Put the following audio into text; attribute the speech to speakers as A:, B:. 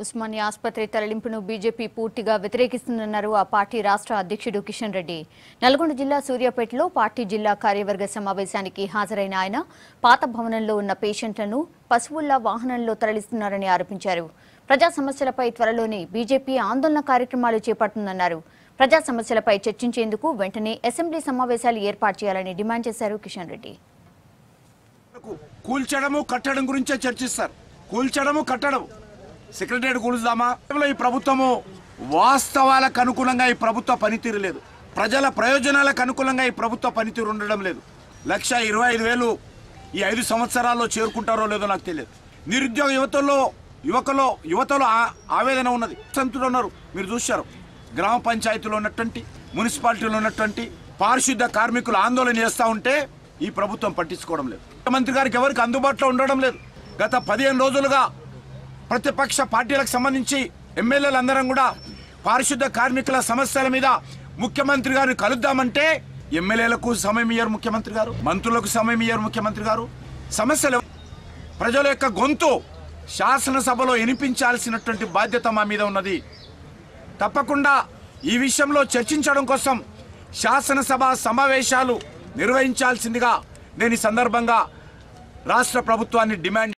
A: ఉస్మానియా ఆసుపత్రి తరలింపును బీజేపీ పూర్తిగా వ్యతిరేకిస్తుందన్నారు ఆ పార్టీ రాష్ట్ర అధ్యక్షుడు కిషన్ రెడ్డి. నల్గొండ జిల్లా సూర్యాపేటలో పార్టీ జిల్లా కార్యవర్గ సమావేశానికి హాజరైన ఆయన పాత భవనంలో ఉన్న పేషెంట్లను పశువుల్లా వాహనంలో తరలిస్తున్నారని ఆరోపించారు. ప్రజా సమస్యలపై త్వరలోనే బీజేపీ ఆందోళన కార్యక్రమాలు చేపడుతుందన్నారు. ప్రజా సమస్యలపై చర్చించేందుకు వెంటనే అసెంబ్లీ సమావేశాలు ఏర్పాటు చేయాలని డిమాండ్ చేశారు కిషన్ రెడ్డి.
B: కూల్చడము కట్టడం గురించే చర్చిస్తారు. కూల్చడము కట్టడం సెక్రటరీ కూల్చుదామా? ఈ ప్రభుత్వము వాస్తవాలకు అనుకూలంగా ఈ ప్రభుత్వ పనితీరు లేదు. ప్రజల ప్రయోజనాలకు అనుకూలంగా ఈ ప్రభుత్వ పనితీరు ఉండడం లేదు. 1,25,000 ఈ 5 సంవత్సరాల్లో చేరుకుంటారో లేదో నాకు తెలియదు. నిరుద్యోగ యువతలో ఆవేదన ఉన్నది. సంతులు ఉన్నారు. మీరు చూశారు, గ్రామ పంచాయతీలో ఉన్నటువంటి మున్సిపాలిటీలో ఉన్నటువంటి పారిశుద్ధ కార్మికులు ఆందోళన చేస్తూ ఉంటే ఈ ప్రభుత్వం పట్టించుకోవడం లేదు. ముఖ్యమంత్రి గారికి ఎవరికి అందుబాటులో ఉండడం లేదు. గత 15 రోజులుగా ప్రతిపక్ష పార్టీలకు సంబంధించి ఎమ్మెల్యేలందరం కూడా పారిశుద్ధ కార్మికుల సమస్యల మీద ముఖ్యమంత్రి గారిని కలుద్దామంటే ఎమ్మెల్యేలకు సమయం ఇయ్యారు ముఖ్యమంత్రి గారు, మంత్రులకు సమయం ఇయ్యారు ముఖ్యమంత్రి గారు. సమస్యలు ప్రజల యొక్క గొంతు శాసనసభలో వినిపించాల్సినటువంటి బాధ్యత మా మీద ఉన్నది. తప్పకుండా ఈ విషయంలో చర్చించడం కోసం శాసనసభ సమావేశాలు నిర్వహించాల్సిందిగా నేను ఈ సందర్భంగా రాష్ట్ర ప్రభుత్వాన్ని డిమాండ్